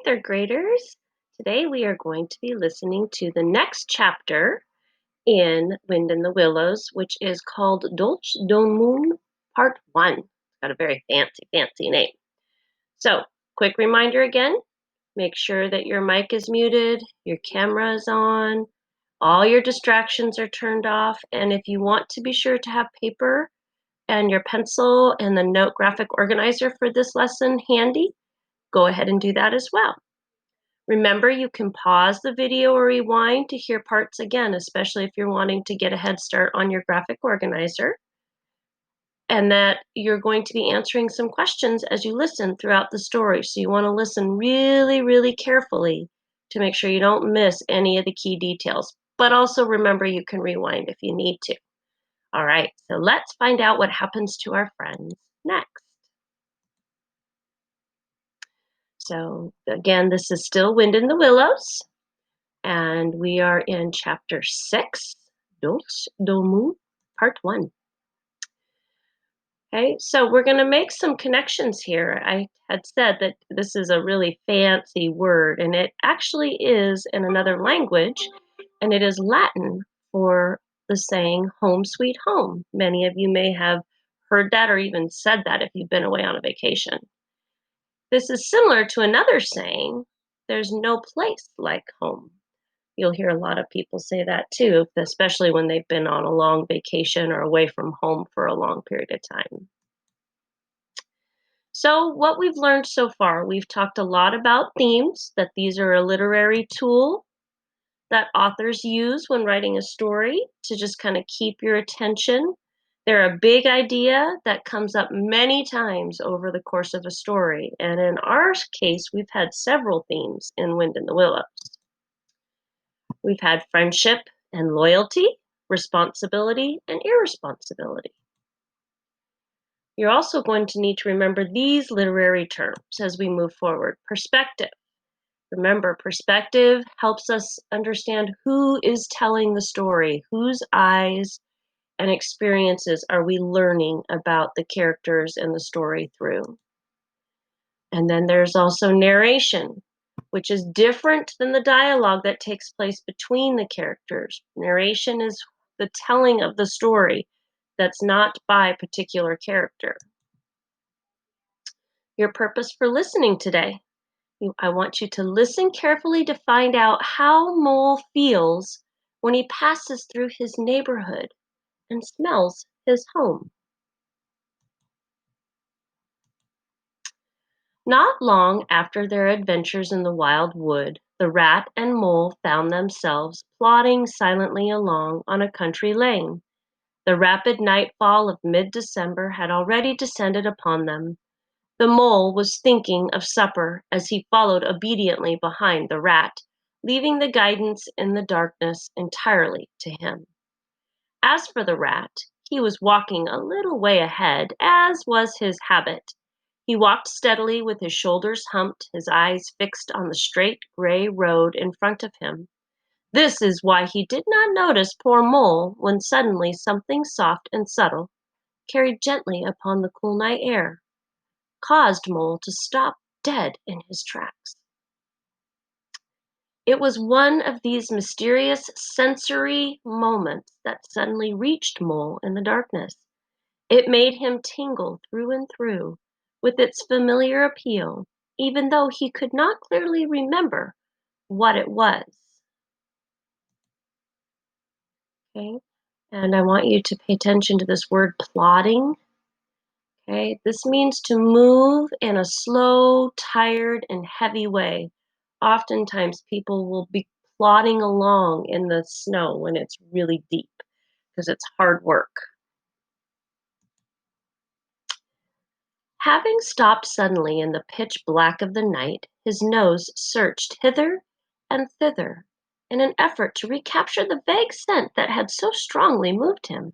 third graders. Today we are going to be listening to the next chapter in Wind in the Willows, which is called Dulce, Domum Part 1. It's got a very fancy name. So, quick reminder again, make sure that your mic is muted, your camera is on, all your distractions are turned off, and if you want to be sure to have paper and your pencil and the note graphic organizer for this lesson handy, go ahead and do that as well. Remember, you can pause the video or rewind to hear parts again, especially if you're wanting to get a head start on your graphic organizer. And that you're going to be answering some questions as you listen throughout the story. So you want to listen really carefully to make sure you don't miss any of the key details. But also remember, you can rewind if you need to. All right, so let's find out what happens to our friends next. So again, this is still Wind in the Willows. And we are in chapter 6, Dulce, Domum, part 1. Okay, so we're going to make some connections here. I had said that this is a really fancy word, and it actually is in another language, and it is Latin for the saying, home sweet home. Many of you may have heard that or even said that if you've been away on a vacation. This is similar to another saying, there's no place like home. You'll hear a lot of people say that too, especially when they've been on a long vacation or away from home for a long period of time. So what we've learned so far, we've talked a lot about themes, that these are a literary tool that authors use when writing a story to just kind of keep your attention. They're a big idea that comes up many times over the course of a story. And in our case, we've had several themes in Wind in the Willows. We've had friendship and loyalty, responsibility and irresponsibility. You're also going to need to remember these literary terms as we move forward. Perspective. Remember, perspective helps us understand who is telling the story, whose eyes and experiences are we learning about the characters and the story through. And then there's also narration, which is different than the dialogue that takes place between the characters. Narration is the telling of the story that's not by a particular character. Your purpose for listening today. I want you to listen carefully to find out how Mole feels when he passes through his neighborhood and smells his home. Not long after their adventures in the wild wood, the rat and mole found themselves plodding silently along on a country lane. The rapid nightfall of mid-December had already descended upon them. The mole was thinking of supper as he followed obediently behind the rat, leaving the guidance in the darkness entirely to him. As for the rat, he was walking a little way ahead, as was his habit. He walked steadily with his shoulders humped, his eyes fixed on the straight gray road in front of him. This is why he did not notice poor Mole when suddenly something soft and subtle, carried gently upon the cool night air, caused Mole to stop dead in his tracks. It was one of these mysterious sensory moments that suddenly reached Mole in the darkness. It made him tingle through and through with its familiar appeal, even though he could not clearly remember what it was. Okay, and I want you to pay attention to this word plodding. Okay, this means to move in a slow, tired, and heavy way. Oftentimes people will be plodding along in the snow when it's really deep because it's hard work. Having stopped suddenly in the pitch black of the night, his nose searched hither and thither in an effort to recapture the vague scent that had so strongly moved him.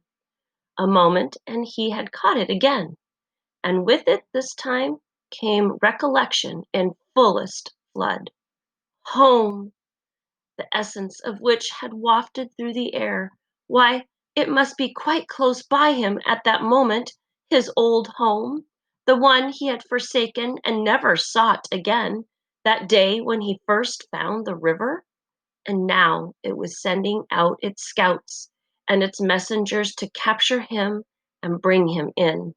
A moment, and he had caught it again, and with it this time came recollection in fullest flood. Home! The essence of which had wafted through the air. Why, it must be quite close by him at that moment, his old home, the one he had forsaken and never sought again, that day when he first found the river, and now it was sending out its scouts and its messengers to capture him and bring him in.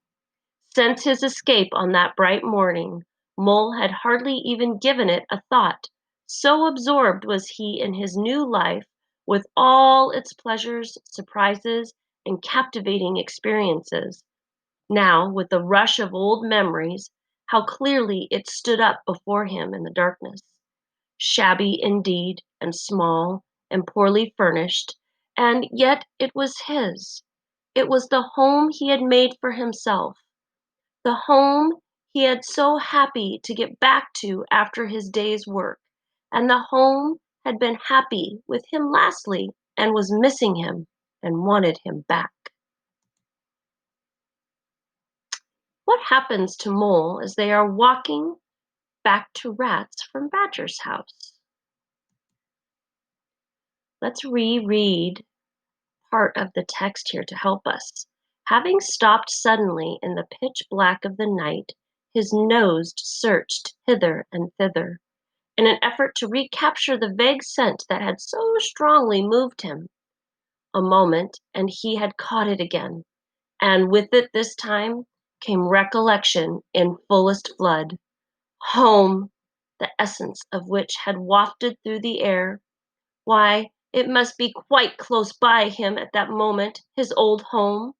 Since his escape on that bright morning, Mole had hardly even given it a thought, so absorbed was he in his new life with all its pleasures, surprises, and captivating experiences. Now, with the rush of old memories, how clearly it stood up before him in the darkness. Shabby indeed, and small, and poorly furnished, and yet it was his. It was the home he had made for himself, the home he had so happy to get back to after his day's work, and the home had been happy with him lastly and was missing him and wanted him back. What happens to Mole as they are walking back to Rats from Badger's house? Let's reread part of the text here to help us. Having stopped suddenly in the pitch black of the night, his nose searched hither and thither, in an effort to recapture the vague scent that had so strongly moved him. A moment, and he had caught it again, and with it this time came recollection in fullest flood. Home, the essence of which had wafted through the air. Why, it must be quite close by him at that moment, his old home.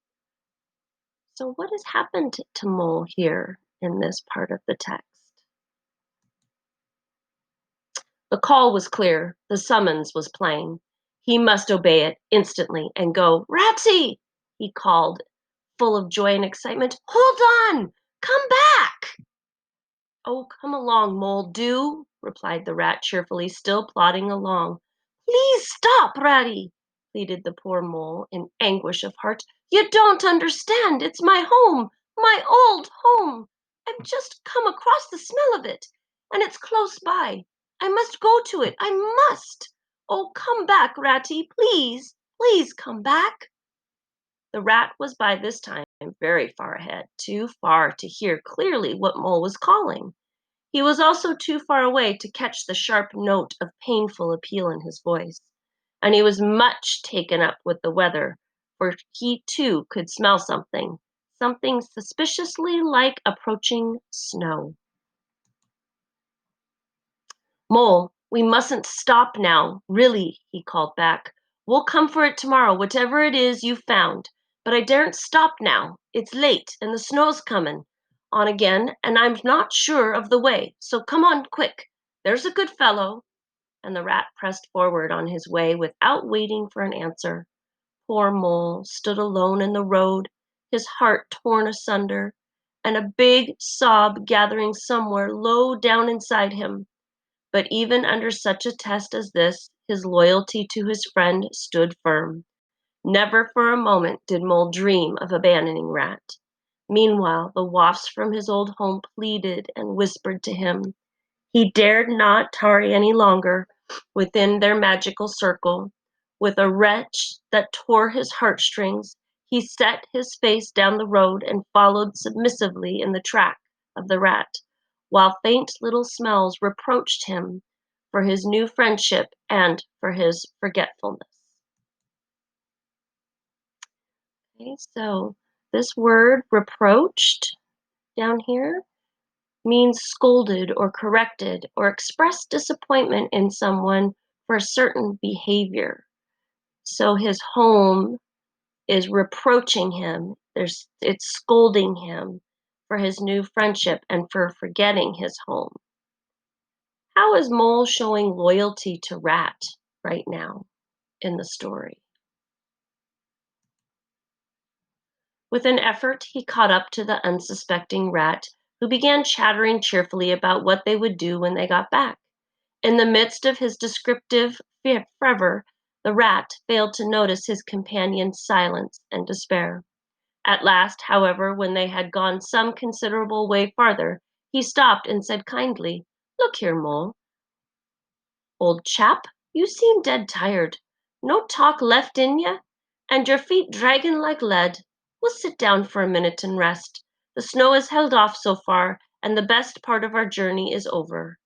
So what has happened to Mole here in this part of the text? The call was clear, the summons was plain. He must obey it instantly and go. "Ratsy!" he called, full of joy and excitement. "Hold on! Come back!" "Oh, come along, Mole, do," replied the Rat cheerfully, still plodding along. "Please stop, Ratty," pleaded the poor Mole in anguish of heart. "You don't understand. It's my home, my old home. I've just come across the smell of it, and it's close by. I must go to it. I must. Oh, come back, Ratty, please, please come back." The Rat was by this time very far ahead, too far to hear clearly what Mole was calling. He was also too far away to catch the sharp note of painful appeal in his voice, and he was much taken up with the weather, for he too could smell something suspiciously like approaching snow. "Mole, we mustn't stop now, really," he called back. "We'll come for it tomorrow, whatever it is you've found. But I daren't stop now. It's late, and the snow's comin' on again, and I'm not sure of the way. So come on quick, there's a good fellow." And the Rat pressed forward on his way without waiting for an answer. Poor Mole stood alone in the road, his heart torn asunder, and a big sob gathering somewhere low down inside him. But even under such a test as this, his loyalty to his friend stood firm. Never for a moment did Mole dream of abandoning Rat. Meanwhile, the wafts from his old home pleaded and whispered to him. He dared not tarry any longer within their magical circle. With a retch that tore his heartstrings, he set his face down the road and followed submissively in the track of the Rat, while faint little smells reproached him for his new friendship and for his forgetfulness. Okay, so this word reproached down here means scolded or corrected or expressed disappointment in someone for a certain behavior. So his home is reproaching him. It's scolding him for his new friendship and for forgetting his home. How is Mole showing loyalty to Rat right now in the story? With an effort, he caught up to the unsuspecting Rat, who began chattering cheerfully about what they would do when they got back. In the midst of his descriptive fervor, the Rat failed to notice his companion's silence and despair. At last, however, when they had gone some considerable way farther, he stopped and said kindly, "Look here, Mole, old chap, you seem dead tired. No talk left in ye, and your feet dragging like lead. We'll sit down for a minute and rest. The snow has held off so far, and the best part of our journey is over."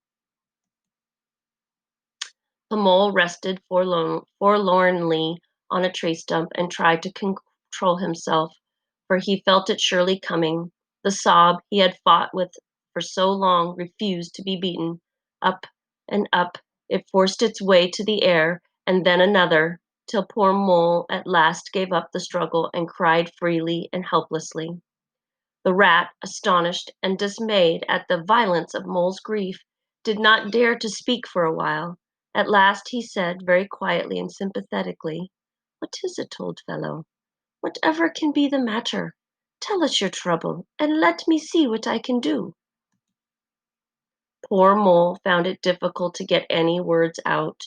The mole rested forlornly on a tree stump and tried to control himself, for he felt it surely coming. The sob he had fought with for so long refused to be beaten. Up and up it forced its way to the air, and then another, till poor Mole at last gave up the struggle and cried freely and helplessly. The rat, astonished and dismayed at the violence of Mole's grief, did not dare to speak for a while. At last he said, very quietly and sympathetically, "What is it, old fellow? Whatever can be the matter? Tell us your trouble, and let me see what I can do." Poor Mole found it difficult to get any words out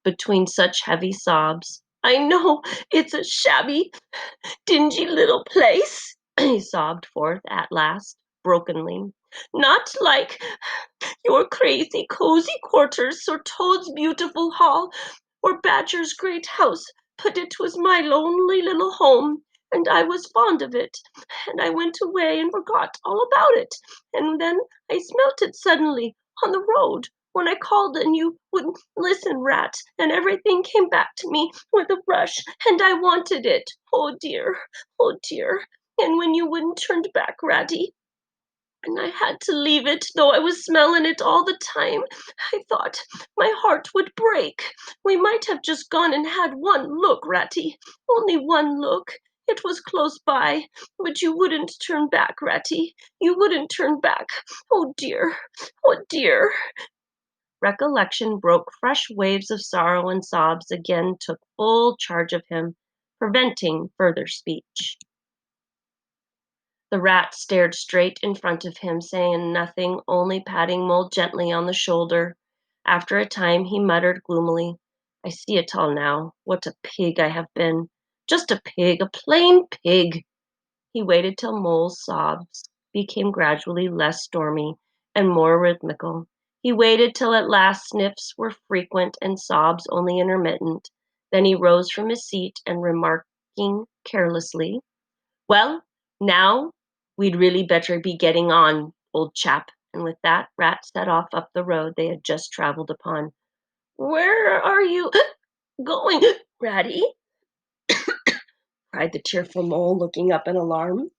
between such heavy sobs. "I know it's a shabby, dingy little place," he sobbed forth at last, brokenly. "Not like your crazy cozy quarters, or Toad's beautiful hall, or Badger's great house, but it was my lonely little home, and I was fond of it, and I went away and forgot all about it, and then I smelt it suddenly on the road when I called and you wouldn't listen, Rat, and everything came back to me with a rush, and I wanted it. Oh dear, and when you wouldn't turn back, Ratty, and I had to leave it, though I was smelling it all the time. I thought my heart would break. We might have just gone and had one look, Ratty, only one look. It was close by, but you wouldn't turn back, Ratty. You wouldn't turn back. Oh dear, oh dear." Recollection broke. Fresh waves of sorrow and sobs again took full charge of him, preventing further speech. The rat stared straight in front of him, saying nothing, only patting Mole gently on the shoulder. After a time he muttered gloomily, "I see it all now. What a pig I have been. Just a pig, a plain pig." He waited till Mole's sobs became gradually less stormy and more rhythmical. He waited till at last sniffs were frequent and sobs only intermittent. Then he rose from his seat and, remarking carelessly, "Well, now we'd really better be getting on, old chap." And with that, Rat set off up the road they had just travelled upon. "Where are you going, Ratty?" cried the tearful Mole, looking up in alarm.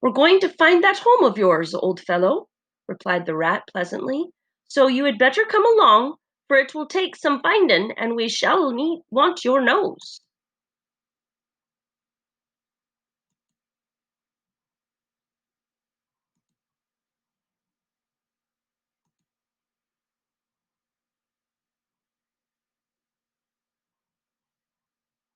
"We're going to find that home of yours, old fellow," replied the Rat pleasantly. "So you had better come along, for it will take some finding, and we shall want your nose."